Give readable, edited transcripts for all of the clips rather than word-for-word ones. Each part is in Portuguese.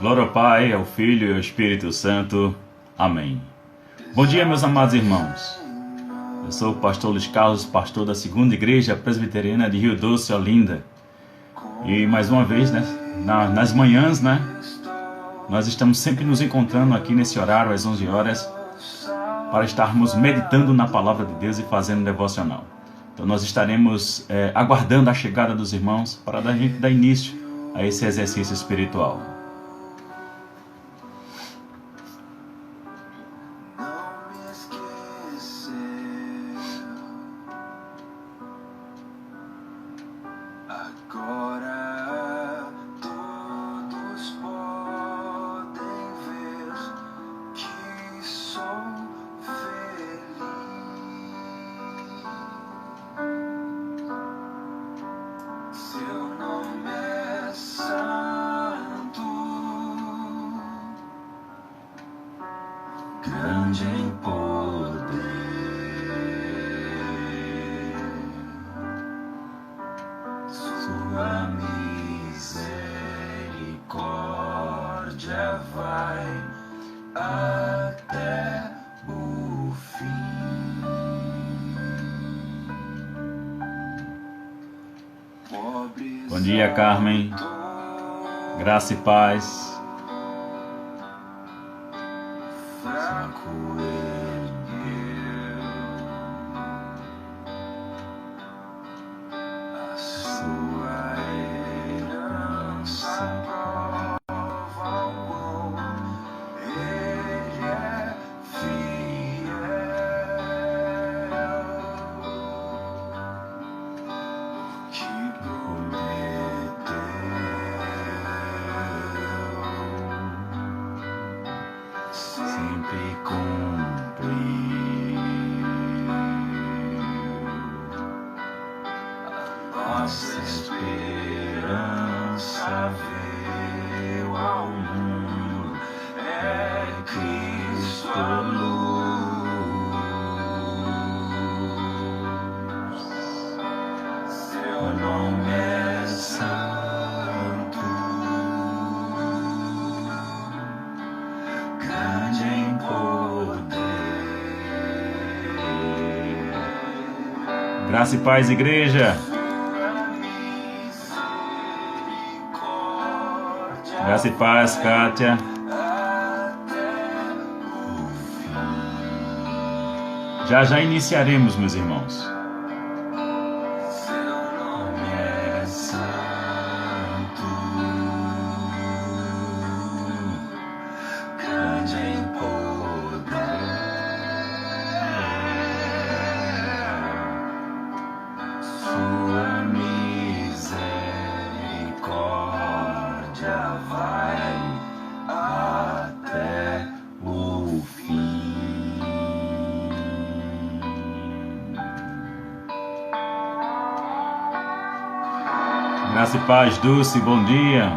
Glória ao Pai, ao Filho e ao Espírito Santo. Amém. Bom dia, meus amados irmãos. Eu sou o pastor Luiz Carlos, pastor da Segunda Igreja Presbiteriana de Rio Doce, Olinda. E mais uma vez, nas manhãs, nós estamos sempre nos encontrando aqui nesse horário, às 11 horas, para estarmos meditando na Palavra de Deus e fazendo devocional. Então nós estaremos aguardando a chegada dos irmãos para a gente dar início a esse exercício espiritual. Grande em poder, sua misericórdia vai até o fim. Bom dia, Carmen. Graça e paz. Nossa esperança veio ao mundo, é Cristo a luz. Seu nome é santo, grande em poder. Graça e paz, igreja. Graça e paz, Kátia. Já iniciaremos, meus irmãos. É santo, grande em poder, sua misericórdia vai até o fim. Graça e paz, Dulce, bom dia.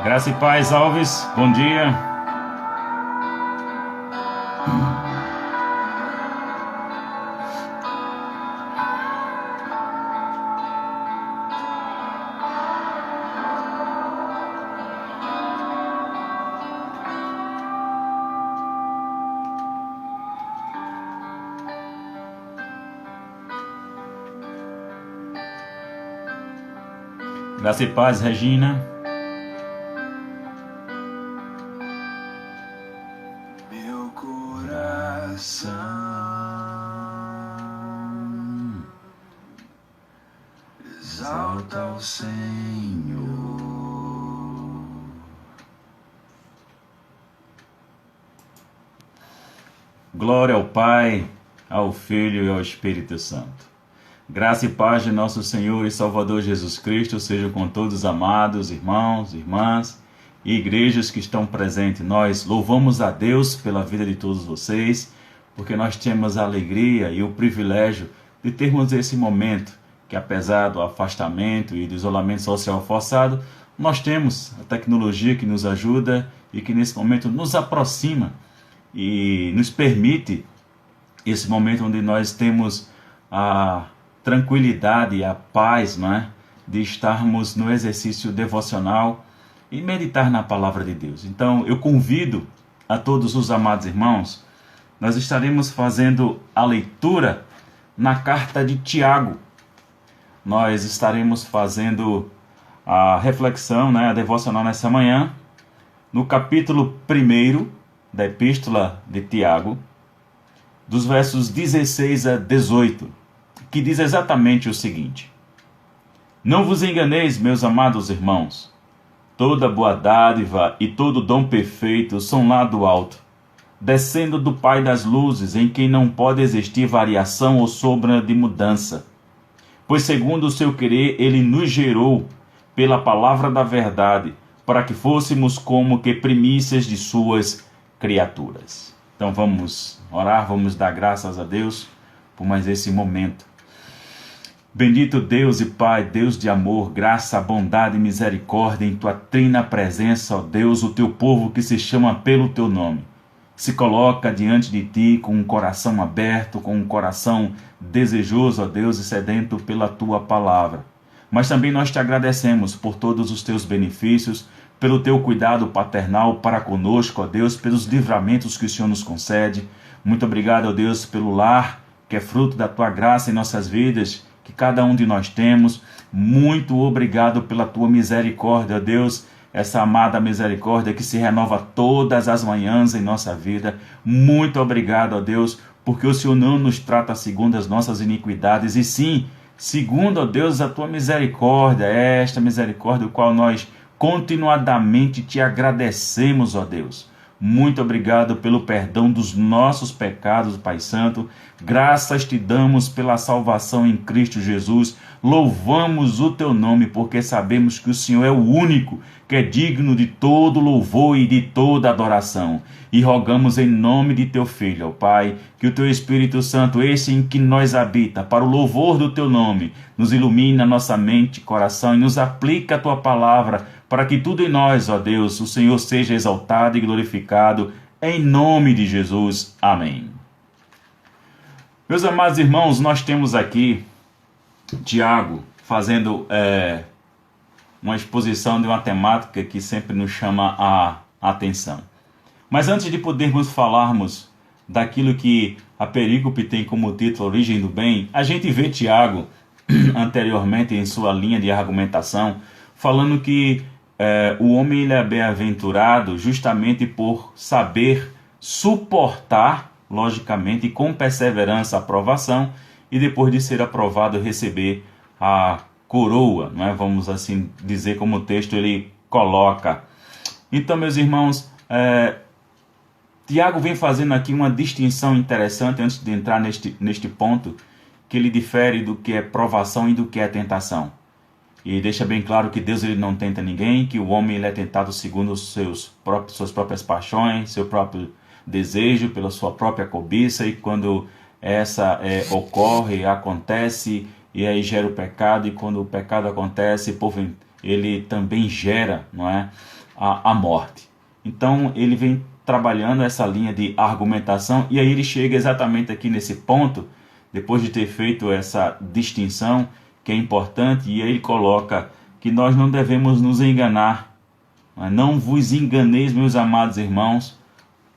Graça e paz, Alves, bom dia. Graça e paz, Regina. Meu coração exalta o Senhor. Glória ao Pai, ao Filho e ao Espírito Santo. Graça e paz de nosso Senhor e Salvador Jesus Cristo seja com todos os amados irmãos, irmãs e igrejas que estão presentes. Nós louvamos a Deus pela vida de todos vocês, porque nós temos a alegria e o privilégio de termos esse momento, que apesar do afastamento e do isolamento social forçado, nós temos a tecnologia que nos ajuda e que nesse momento nos aproxima e nos permite esse momento onde nós temos a tranquilidade e a paz, não é? De estarmos no exercício devocional e meditar na palavra de Deus. Então eu convido a todos os amados irmãos, nós estaremos fazendo a leitura na carta de Tiago. Nós estaremos fazendo a reflexão, a devocional nessa manhã, no capítulo 1 da Epístola de Tiago, dos versos 16 a 18, que diz exatamente o seguinte: Não vos enganeis, meus amados irmãos, toda boa dádiva e todo dom perfeito são lá do alto, descendo do Pai das luzes, em quem não pode existir variação ou sombra de mudança. Pois segundo o seu querer, ele nos gerou pela palavra da verdade, para que fôssemos como que primícias de suas criaturas. Então vamos orar, vamos dar graças a Deus por mais esse momento. Bendito Deus e Pai, Deus de amor, graça, bondade e misericórdia, em tua trina presença, ó Deus, o teu povo que se chama pelo teu nome, se coloca diante de ti com um coração aberto, com um coração desejoso, ó Deus, e sedento pela tua palavra. Mas também nós te agradecemos por todos os teus benefícios, pelo teu cuidado paternal para conosco, ó Deus, pelos livramentos que o Senhor nos concede. Muito obrigado, ó Deus, pelo lar, que é fruto da tua graça em nossas vidas, que cada um de nós temos. Muito obrigado pela tua misericórdia, ó Deus, essa amada misericórdia que se renova todas as manhãs em nossa vida. Muito obrigado, ó Deus, porque o Senhor não nos trata segundo as nossas iniquidades, e sim, segundo, ó Deus, a tua misericórdia, esta misericórdia, o qual nós continuadamente te agradecemos, ó Deus. Muito obrigado pelo perdão dos nossos pecados, Pai Santo. Graças te damos pela salvação em Cristo Jesus. Louvamos o teu nome, porque sabemos que o Senhor é o único que é digno de todo louvor e de toda adoração. E rogamos em nome de teu Filho, ó Pai, que o teu Espírito Santo, esse em que nós habita, para o louvor do teu nome, nos ilumine a nossa mente e coração e nos aplique a tua palavra, para que tudo em nós, ó Deus, o Senhor seja exaltado e glorificado, em nome de Jesus. Amém. Meus amados irmãos, nós temos aqui Tiago fazendo uma exposição de uma temática que sempre nos chama a atenção. Mas antes de podermos falarmos daquilo que a perícope tem como título Origem do Bem, a gente vê Tiago anteriormente em sua linha de argumentação falando que o homem ele é bem-aventurado justamente por saber suportar, logicamente, e com perseverança a provação, e depois de ser aprovado receber a coroa, não é? Vamos assim dizer como o texto ele coloca. Então, meus irmãos, Tiago vem fazendo aqui uma distinção interessante antes de entrar neste ponto, que ele difere do que é provação e do que é tentação. E deixa bem claro que Deus ele não tenta ninguém, que o homem ele é tentado segundo suas próprias paixões, seu próprio desejo, pela sua própria cobiça, e quando essa ocorre, acontece, e aí gera o pecado, e quando o pecado acontece, ele também gera, não é, a morte. Então ele vem trabalhando essa linha de argumentação, e aí ele chega exatamente aqui nesse ponto, depois de ter feito essa distinção, que é importante, e aí ele coloca que nós não devemos nos enganar. Não vos enganeis, meus amados irmãos,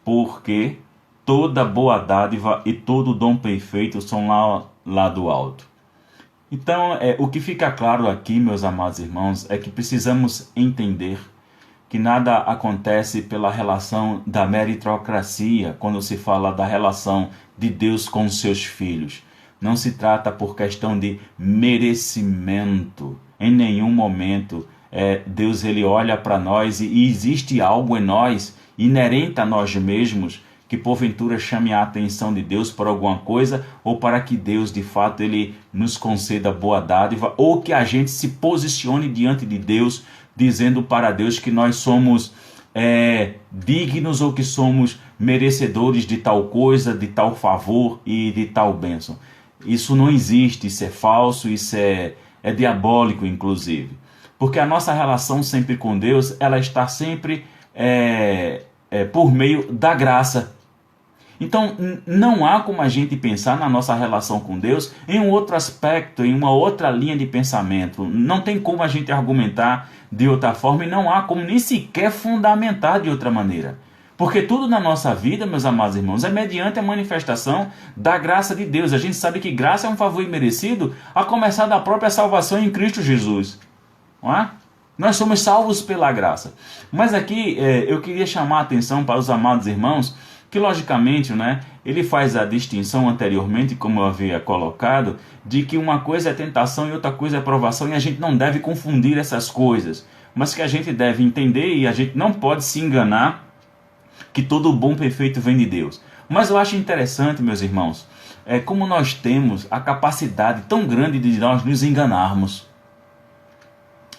porque toda boa dádiva e todo dom perfeito são lá do alto. Então, o que fica claro aqui, meus amados irmãos, é que precisamos entender que nada acontece pela relação da meritocracia, quando se fala da relação de Deus com os seus filhos. Não se trata por questão de merecimento. Em nenhum momento Deus ele olha para nós e existe algo em nós, inerente a nós mesmos, que porventura chame a atenção de Deus por alguma coisa, ou para que Deus de fato ele nos conceda boa dádiva, ou que a gente se posicione diante de Deus dizendo para Deus que nós somos dignos ou que somos merecedores de tal coisa, de tal favor e de tal bênção. Isso não existe, isso é falso, isso é diabólico, inclusive. Porque a nossa relação sempre com Deus, ela está sempre por meio da graça. Então, não há como a gente pensar na nossa relação com Deus em um outro aspecto, em uma outra linha de pensamento. Não tem como a gente argumentar de outra forma e não há como nem sequer fundamentar de outra maneira. Porque tudo na nossa vida, meus amados irmãos, é mediante a manifestação da graça de Deus. A gente sabe que graça é um favor imerecido, a começar da própria salvação em Cristo Jesus. Não é? Nós somos salvos pela graça. Mas aqui eu queria chamar a atenção para os amados irmãos, que logicamente, né, ele faz a distinção anteriormente, como eu havia colocado, de que uma coisa é tentação e outra coisa é provação, e a gente não deve confundir essas coisas, mas que a gente deve entender e a gente não pode se enganar que todo bom perfeito vem de Deus. Mas eu acho interessante, meus irmãos, como nós temos a capacidade tão grande de nós nos enganarmos.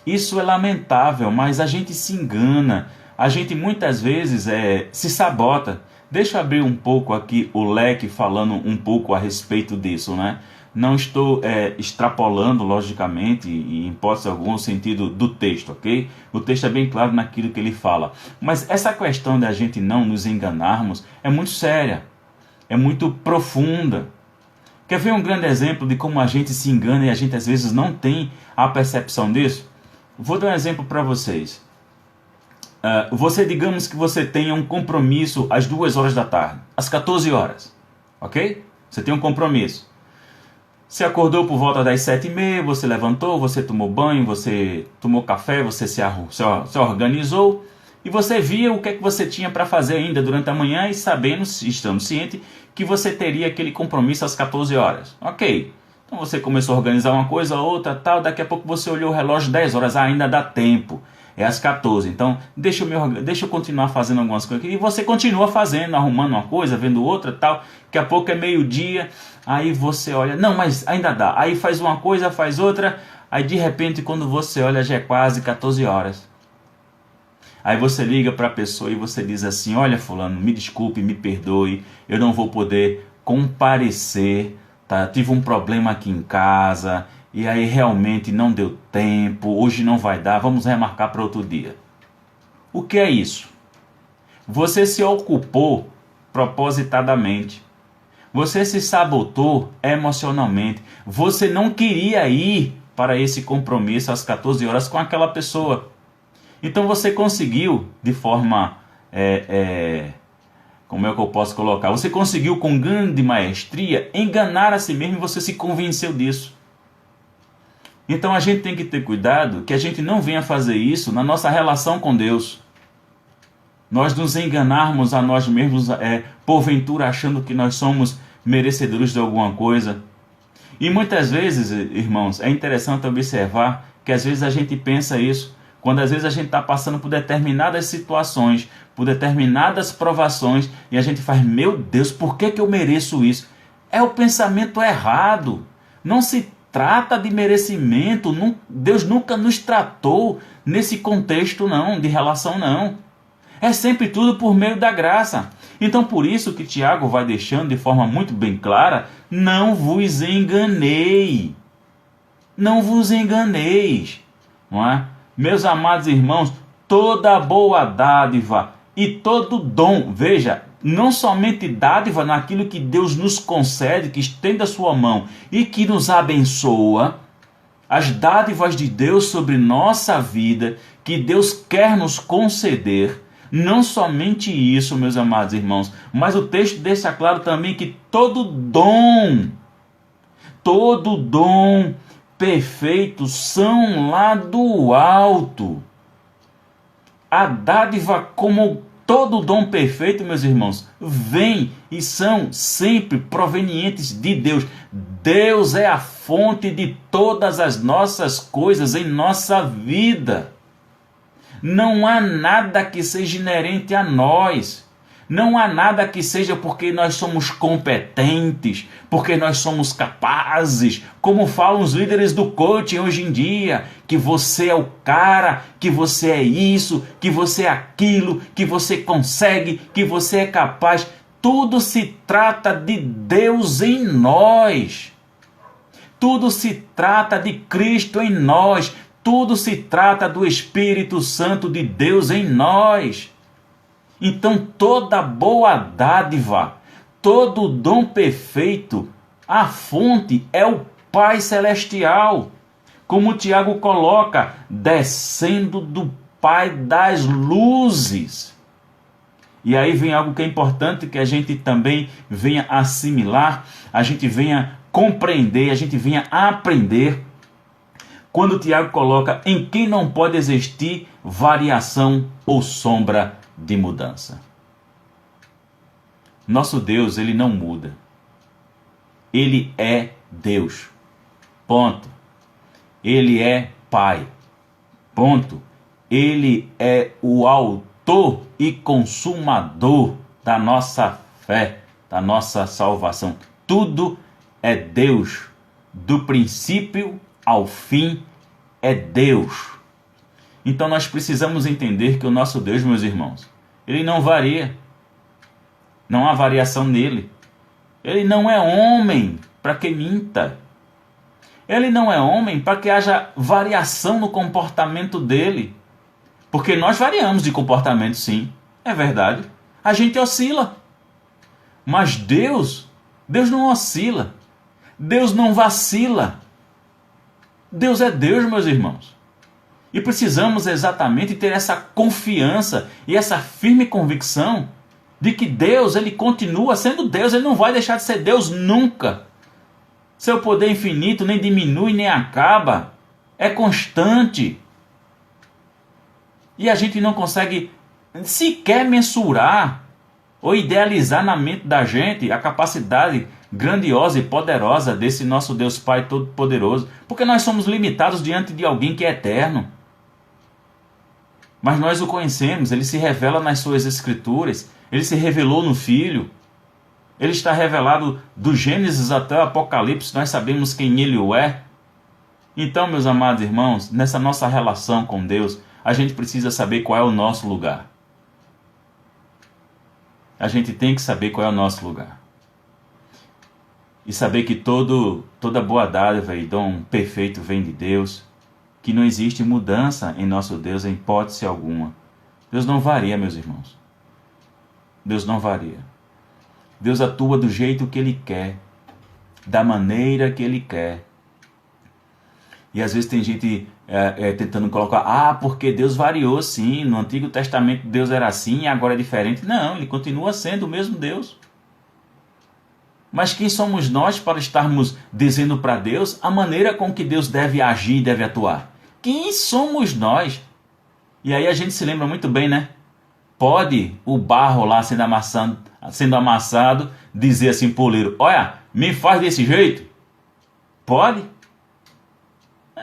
Isso é lamentável, mas a gente se engana, a gente muitas vezes se sabota. Deixa eu abrir um pouco aqui o leque falando um pouco a respeito disso, né? Não estou extrapolando, logicamente, em hipótese alguma, o sentido do texto, ok? O texto é bem claro naquilo que ele fala. Mas essa questão de a gente não nos enganarmos é muito séria, é muito profunda. Quer ver um grande exemplo de como a gente se engana e a gente às vezes não tem a percepção disso? Vou dar um exemplo para vocês. Digamos que você tenha um compromisso às 2 horas da tarde, às 14 horas, ok? Você tem um compromisso. Você acordou por volta das 7h30, você levantou, você tomou banho, você tomou café, você se organizou e você via o que é que você tinha para fazer ainda durante a manhã e estando ciente que você teria aquele compromisso às 14 horas, ok? Então você começou a organizar uma coisa, outra, tal, daqui a pouco você olhou o relógio 10 horas, ainda dá tempo. É às 14, então deixa eu continuar fazendo algumas coisas. E você continua fazendo, arrumando uma coisa, vendo outra, tal. Daqui a pouco é meio-dia, aí você olha, não, mas ainda dá. Aí faz uma coisa, faz outra, aí de repente quando você olha já é quase 14 horas. Aí você liga para a pessoa e você diz assim, olha fulano, me desculpe, me perdoe, eu não vou poder comparecer, tá? Tive um problema aqui em casa, e aí realmente não deu tempo, hoje não vai dar, vamos remarcar para outro dia. O que é isso? Você se ocupou propositadamente. Você se sabotou emocionalmente. Você não queria ir para esse compromisso às 14 horas com aquela pessoa. Então você conseguiu de forma... como é que eu posso colocar? Você conseguiu com grande maestria enganar a si mesmo e você se convenceu disso. Então a gente tem que ter cuidado que a gente não venha fazer isso na nossa relação com Deus. Nós nos enganarmos a nós mesmos, porventura achando que nós somos merecedores de alguma coisa. E muitas vezes, irmãos, é interessante observar que às vezes a gente pensa isso, quando às vezes a gente está passando por determinadas situações, por determinadas provações, e a gente faz, meu Deus, por que eu mereço isso? É o pensamento errado. Não se trata de merecimento, Deus nunca nos tratou nesse contexto não, de relação não. É sempre tudo por meio da graça. Então por isso que Tiago vai deixando de forma muito bem clara, não vos enganei. Não vos enganeis. Não é? Meus amados irmãos, toda boa dádiva e todo dom, veja, não somente dádiva naquilo que Deus nos concede, que estende a sua mão e que nos abençoa, as dádivas de Deus sobre nossa vida, que Deus quer nos conceder, não somente isso, meus amados irmãos, mas o texto deixa claro também que todo dom perfeito são lá do alto. A dádiva como todo dom perfeito, meus irmãos, vem e são sempre provenientes de Deus. Deus é a fonte de todas as nossas coisas em nossa vida. Não há nada que seja inerente a nós. Não há nada que seja porque nós somos competentes, porque nós somos capazes, como falam os líderes do coaching hoje em dia, que você é o cara, que você é isso, que você é aquilo, que você consegue, que você é capaz. Tudo se trata de Deus em nós. Tudo se trata de Cristo em nós. Tudo se trata do Espírito Santo de Deus em nós. Então toda boa dádiva, todo dom perfeito, a fonte é o Pai Celestial. Como o Tiago coloca, descendo do Pai das luzes. E aí vem algo que é importante que a gente também venha assimilar, a gente venha compreender, a gente venha aprender. Quando o Tiago coloca em quem não pode existir variação ou sombra de mudança. Nosso Deus, ele não muda. Ele é Deus. Ponto. Ele é Pai. Ponto. Ele é o autor e consumador da nossa fé, da nossa salvação. Tudo é Deus. Do princípio ao fim é Deus. Então nós precisamos entender que o nosso Deus, meus irmãos, ele não varia. Não há variação nele. Ele não é homem para que minta. Ele não é homem para que haja variação no comportamento dele. Porque nós variamos de comportamento, sim. É verdade. A gente oscila. Mas Deus não oscila. Deus não vacila. Deus é Deus, meus irmãos. E precisamos exatamente ter essa confiança e essa firme convicção de que Deus, ele continua sendo Deus, ele não vai deixar de ser Deus nunca. Seu poder infinito nem diminui nem acaba, é constante. E a gente não consegue sequer mensurar ou idealizar na mente da gente a capacidade grandiosa e poderosa desse nosso Deus Pai Todo-Poderoso, porque nós somos limitados diante de alguém que é eterno. Mas nós o conhecemos, ele se revela nas suas escrituras, ele se revelou no Filho, ele está revelado do Gênesis até o Apocalipse, nós sabemos quem ele é. Então, meus amados irmãos, nessa nossa relação com Deus, a gente precisa saber qual é o nosso lugar. A gente tem que saber qual é o nosso lugar. E saber que toda boa dádiva e dom perfeito vem de Deus, que não existe mudança em nosso Deus em hipótese alguma. Deus não varia, meus irmãos. Deus não varia. Deus atua do jeito que Ele quer, da maneira que Ele quer. E às vezes tem gente tentando colocar, porque Deus variou sim, no Antigo Testamento Deus era assim e agora é diferente. Não, Ele continua sendo o mesmo Deus. Mas quem somos nós para estarmos dizendo para Deus a maneira com que Deus deve agir e deve atuar? Quem somos nós? E aí a gente se lembra muito bem, né? Pode o barro lá sendo amassado dizer assim pro oleiro, olha, me faz desse jeito? Pode?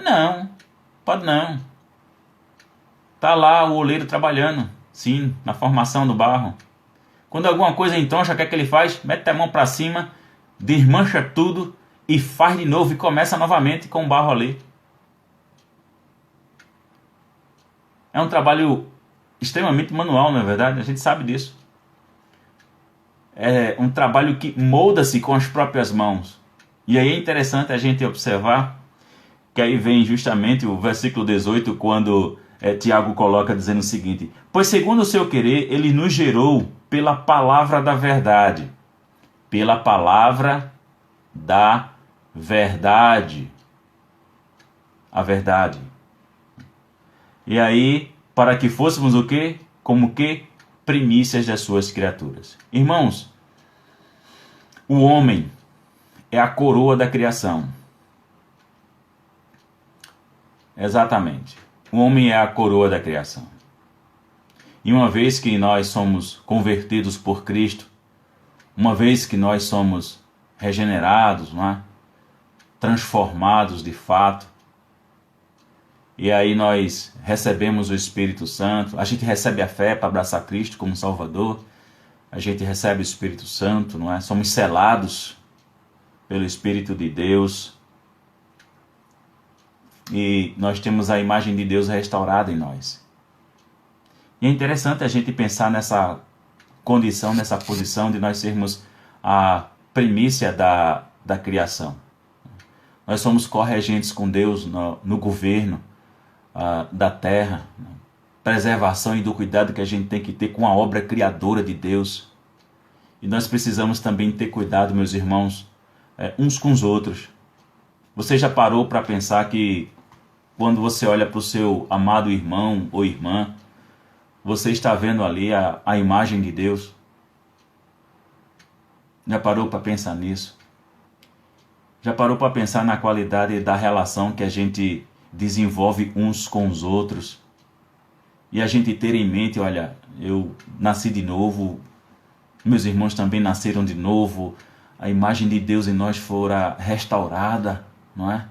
Não, pode não. Tá lá o oleiro trabalhando, sim, na formação do barro. Quando alguma coisa entroncha, o que é que ele faz? Mete a mão para cima, desmancha tudo e faz de novo e começa novamente com o barro ali. É um trabalho extremamente manual, não é verdade? A gente sabe disso. É um trabalho que molda-se com as próprias mãos. E aí é interessante a gente observar que aí vem justamente o versículo 18, quando Tiago coloca dizendo o seguinte: pois segundo o seu querer, ele nos gerou pela palavra da verdade. Pela palavra da verdade. A verdade. E aí, para que fôssemos o quê? Como que? Primícias das suas criaturas. Irmãos, o homem é a coroa da criação. Exatamente. O homem é a coroa da criação. E uma vez que nós somos convertidos por Cristo, uma vez que nós somos regenerados, não é? Transformados de fato, e aí nós recebemos o Espírito Santo, a gente recebe a fé para abraçar Cristo como Salvador, a gente recebe o Espírito Santo, não é? Somos selados pelo Espírito de Deus. e nós temos a imagem de Deus restaurada em nós. E é interessante a gente pensar nessa condição, nessa posição de nós sermos a primícia da criação. Nós somos corregentes com Deus no governo da terra, preservação e do cuidado que a gente tem que ter com a obra criadora de Deus. E nós precisamos também ter cuidado, meus irmãos, uns com os outros. Você já parou para pensar que quando você olha para o seu amado irmão ou irmã, você está vendo ali a imagem de Deus? Já parou para pensar nisso? Já parou para pensar na qualidade da relação que a gente desenvolve uns com os outros? E a gente ter em mente, olha, eu nasci de novo, meus irmãos também nasceram de novo, a imagem de Deus em nós fora restaurada, não é?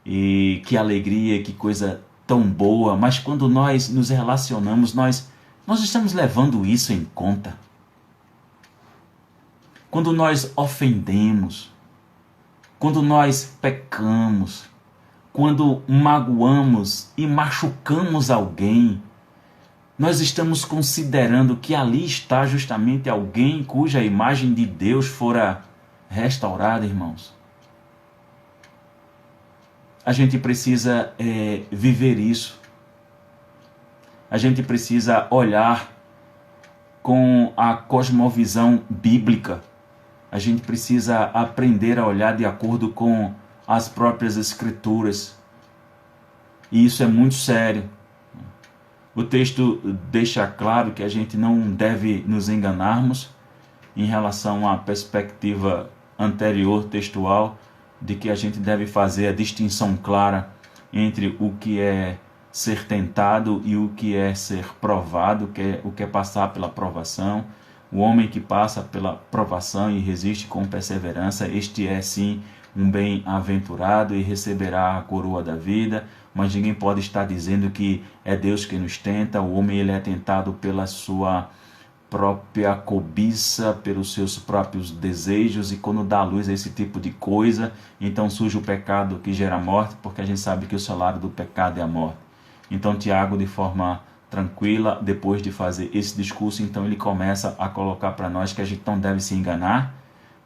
E que alegria, que coisa tão boa. Mas quando nós nos relacionamos, nós estamos levando isso em conta. Quando nós ofendemos, quando nós pecamos, quando magoamos e machucamos alguém, nós estamos considerando que ali está justamente alguém cuja imagem de Deus fora restaurada, irmãos. A gente precisa viver isso. A gente precisa olhar com a cosmovisão bíblica. A gente precisa aprender a olhar de acordo com as próprias Escrituras. E isso é muito sério. O texto deixa claro que a gente não deve nos enganarmos em relação à perspectiva anterior textual, de que a gente deve fazer a distinção clara entre o que é ser tentado e o que é ser provado, o que é passar pela provação. O homem que passa pela provação e resiste com perseverança, este é sim um bem-aventurado e receberá a coroa da vida. Mas ninguém pode estar dizendo que é Deus que nos tenta. O homem ele é tentado pela sua própria cobiça, pelos seus próprios desejos, e quando dá luz a esse tipo de coisa, então surge o pecado que gera morte, porque a gente sabe que o salário do pecado é a morte. Então Tiago, de forma tranquila, depois de fazer esse discurso, então ele começa a colocar para nós que a gente não deve se enganar,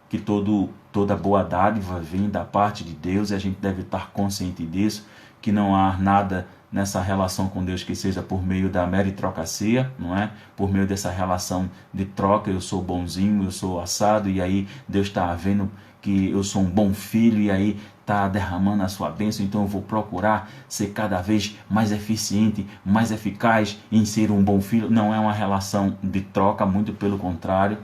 que toda boa dádiva vem da parte de Deus, e a gente deve estar consciente disso, que não há nada nessa relação com Deus que seja por meio da meritocracia, não é? Por meio dessa relação de troca, eu sou bonzinho, eu sou assado, e aí Deus está vendo que eu sou um bom filho, e aí está derramando a sua bênção, então eu vou procurar ser cada vez mais eficiente, mais eficaz em ser um bom filho. Não é uma relação de troca, muito pelo contrário.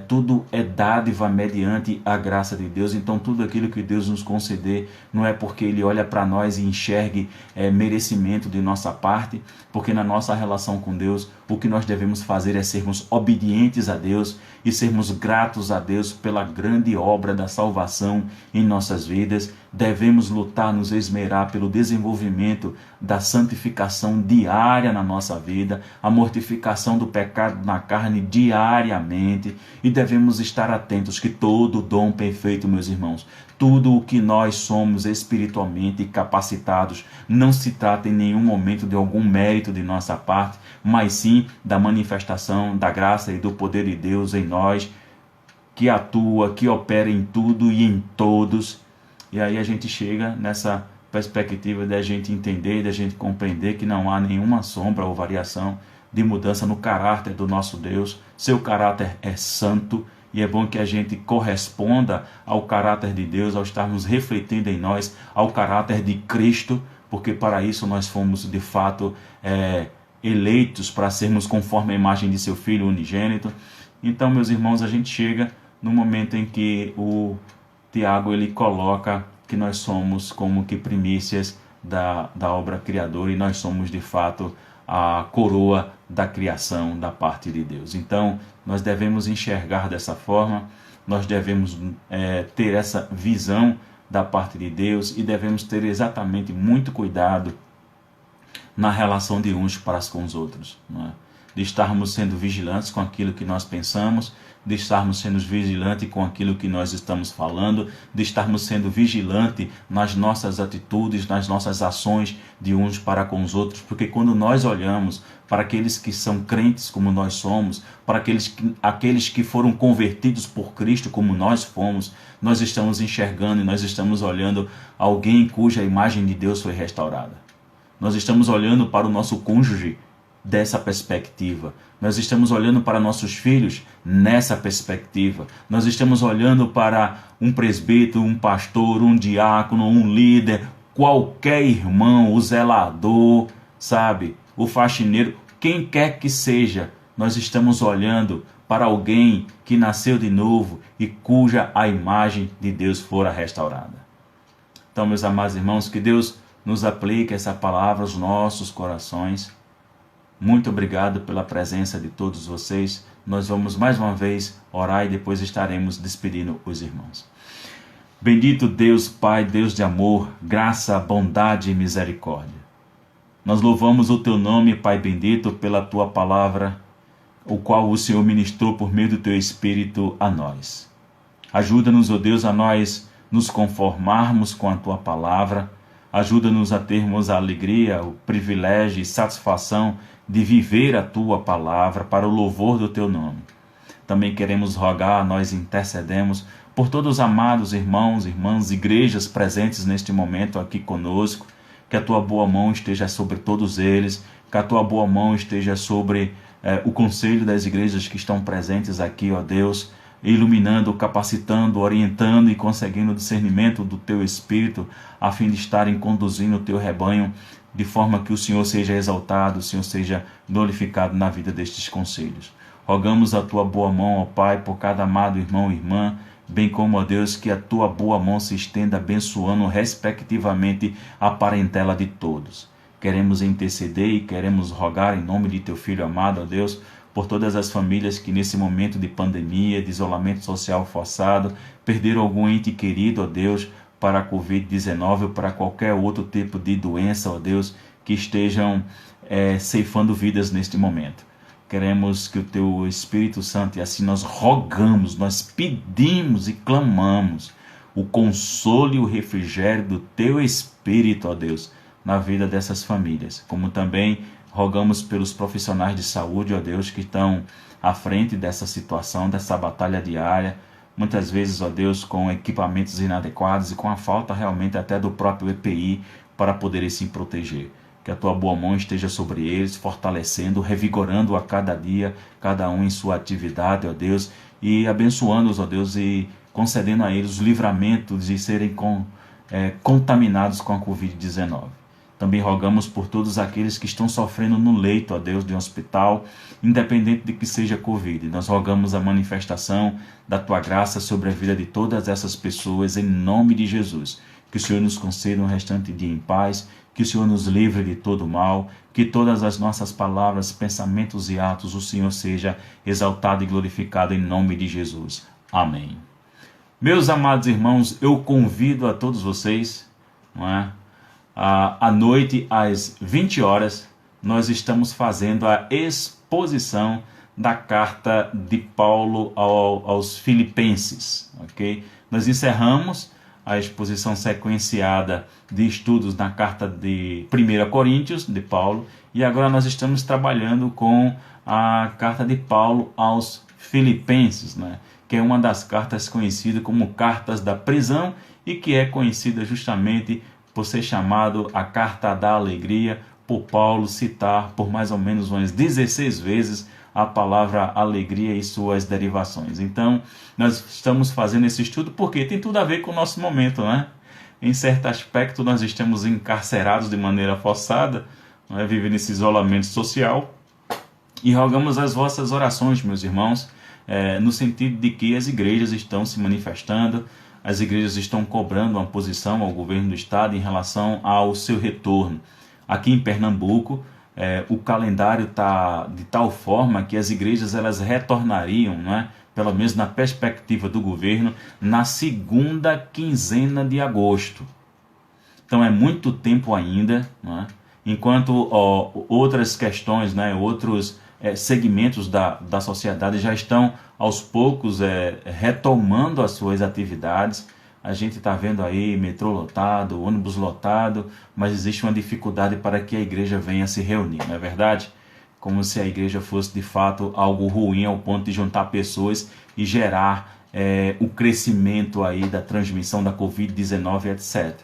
Tudo é dádiva mediante a graça de Deus. Então tudo aquilo que Deus nos conceder não é porque Ele olha para nós e enxergue merecimento de nossa parte, porque na nossa relação com Deus o que nós devemos fazer é sermos obedientes a Deus e sermos gratos a Deus pela grande obra da salvação em nossas vidas. Devemos lutar, nos esmerar pelo desenvolvimento da santificação diária na nossa vida, a mortificação do pecado na carne diariamente, e devemos estar atentos que todo dom perfeito, meus irmãos, tudo o que nós somos espiritualmente capacitados, não se trata em nenhum momento de algum mérito de nossa parte, mas sim da manifestação da graça e do poder de Deus em nós, que atua, que opera em tudo e em todos. E aí a gente chega nessa perspectiva de a gente entender, de a gente compreender que não há nenhuma sombra ou variação de mudança no caráter do nosso Deus. Seu caráter é santo, e é bom que a gente corresponda ao caráter de Deus, ao estarmos refletindo em nós ao caráter de Cristo, porque para isso nós fomos de fato eleitos para sermos conforme a imagem de seu Filho unigênito. Então, meus irmãos, a gente chega no momento em que o Tiago ele coloca que nós somos como que primícias da obra criadora, e nós somos de fato a coroa da criação da parte de Deus. Então nós devemos enxergar dessa forma, nós devemos ter essa visão da parte de Deus, e devemos ter exatamente muito cuidado na relação de uns para com os outros, não é? de estarmos sendo vigilantes com aquilo que nós pensamos, de estarmos sendo vigilantes com aquilo que nós estamos falando, de estarmos sendo vigilantes nas nossas atitudes, nas nossas ações de uns para com os outros, porque quando nós olhamos para aqueles que são crentes como nós somos, para aqueles que foram convertidos por Cristo como nós fomos, nós estamos enxergando e nós estamos olhando alguém cuja imagem de Deus foi restaurada. Nós estamos olhando para o nosso cônjuge dessa perspectiva. Nós estamos olhando para nossos filhos nessa perspectiva. Nós estamos olhando para um presbítero, um pastor, um diácono, um líder, qualquer irmão, o zelador, sabe? O faxineiro, quem quer que seja. Nós estamos olhando para alguém que nasceu de novo e cuja a imagem de Deus fora restaurada. Então, meus amados irmãos, que Deus nos aplique essa palavra aos nossos corações. Muito obrigado pela presença de todos vocês. Nós vamos mais uma vez orar e depois estaremos despedindo os irmãos. Bendito Deus, Pai, Deus de amor, graça, bondade e misericórdia. Nós louvamos o Teu nome, Pai bendito, pela Tua palavra, o qual o Senhor ministrou por meio do Teu Espírito a nós. Ajuda-nos, ó Deus, a nós nos conformarmos com a Tua palavra. Ajuda-nos a termos a alegria, o privilégio e satisfação de viver a Tua palavra para o louvor do Teu nome. Também queremos rogar, nós intercedemos por todos os amados irmãos, irmãs, igrejas presentes neste momento aqui conosco, que a Tua boa mão esteja sobre todos eles, que a Tua boa mão esteja sobre o conselho das igrejas que estão presentes aqui, ó Deus, iluminando, capacitando, orientando e conseguindo o discernimento do Teu Espírito, a fim de estarem conduzindo o Teu rebanho de forma que o Senhor seja exaltado, o Senhor seja glorificado na vida destes conselhos. Rogamos a Tua boa mão, ó Pai, por cada amado irmão e irmã, bem como, ó Deus, que a Tua boa mão se estenda abençoando respectivamente a parentela de todos. Queremos interceder e queremos rogar em nome de Teu Filho amado, ó Deus, por todas as famílias que nesse momento de pandemia, de isolamento social forçado, perderam algum ente querido, ó Deus, para a Covid-19 ou para qualquer outro tipo de doença, ó Deus, que estejam ceifando vidas neste momento. Queremos que o Teu Espírito Santo, e assim nós rogamos, nós pedimos e clamamos o consolo e o refrigério do Teu Espírito, ó Deus, na vida dessas famílias. Como também rogamos pelos profissionais de saúde, ó Deus, que estão à frente dessa situação, dessa batalha diária, muitas vezes, ó Deus, com equipamentos inadequados e com a falta realmente até do próprio EPI para poderem se proteger. Que a Tua boa mão esteja sobre eles, fortalecendo, revigorando a cada dia, cada um em sua atividade, ó Deus, e abençoando-os, ó Deus, e concedendo a eles o livramento de serem contaminados com a Covid-19. Também rogamos por todos aqueles que estão sofrendo no leito, ó Deus, de um hospital, independente de que seja Covid. Nós rogamos a manifestação da Tua graça sobre a vida de todas essas pessoas, em nome de Jesus. Que o Senhor nos conceda um restante dia em paz, que o Senhor nos livre de todo mal, que todas as nossas palavras, pensamentos e atos, o Senhor seja exaltado e glorificado em nome de Jesus. Amém. Meus amados irmãos, eu convido a todos vocês, à noite, às 20 horas, nós estamos fazendo a exposição da carta de Paulo aos Filipenses. Okay? Nós encerramos a exposição sequenciada de estudos na carta de 1 Coríntios, de Paulo, e agora nós estamos trabalhando com a carta de Paulo aos Filipenses, que é uma das cartas conhecidas como cartas da prisão e que é conhecida justamente por ser chamado a carta da alegria, por Paulo citar por mais ou menos umas 16 vezes a palavra alegria e suas derivações. Então, nós estamos fazendo esse estudo porque tem tudo a ver com o nosso momento, Em certo aspecto, nós estamos encarcerados de maneira forçada, vivendo esse isolamento social, e rogamos as vossas orações, meus irmãos, no sentido de que as igrejas estão se manifestando, as igrejas estão cobrando uma posição ao governo do Estado em relação ao seu retorno. Aqui em Pernambuco, o calendário está de tal forma que as igrejas elas retornariam, pelo menos na perspectiva do governo, na segunda quinzena de agosto. Então é muito tempo ainda, enquanto outras questões, outros segmentos da sociedade já estão aos poucos retomando as suas atividades. A gente está vendo aí metrô lotado, ônibus lotado, mas existe uma dificuldade para que a igreja venha se reunir, não é verdade? Como se a igreja fosse de fato algo ruim ao ponto de juntar pessoas e gerar o crescimento aí da transmissão da Covid-19, etc.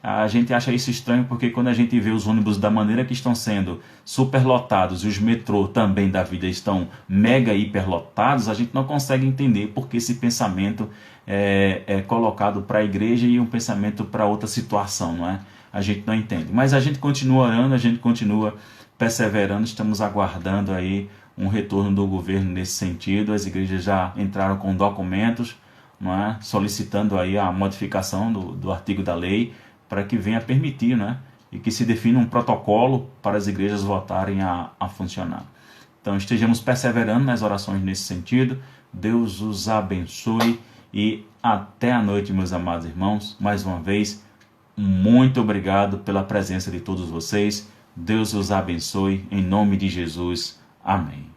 A gente acha isso estranho porque quando a gente vê os ônibus da maneira que estão sendo superlotados e os metrô também da vida estão mega hiperlotados, a gente não consegue entender porque esse pensamento é colocado para a igreja e um pensamento para outra situação, não é? A gente não entende. Mas a gente continua orando, a gente continua perseverando, estamos aguardando aí um retorno do governo nesse sentido. As igrejas já entraram com documentos, não é? Solicitando aí a modificação do artigo da lei para que venha permitir, né? E que se defina um protocolo para as igrejas voltarem a funcionar. Então estejamos perseverando nas orações nesse sentido. Deus os abençoe e até a noite, meus amados irmãos. Mais uma vez, muito obrigado pela presença de todos vocês. Deus os abençoe em nome de Jesus. Amém.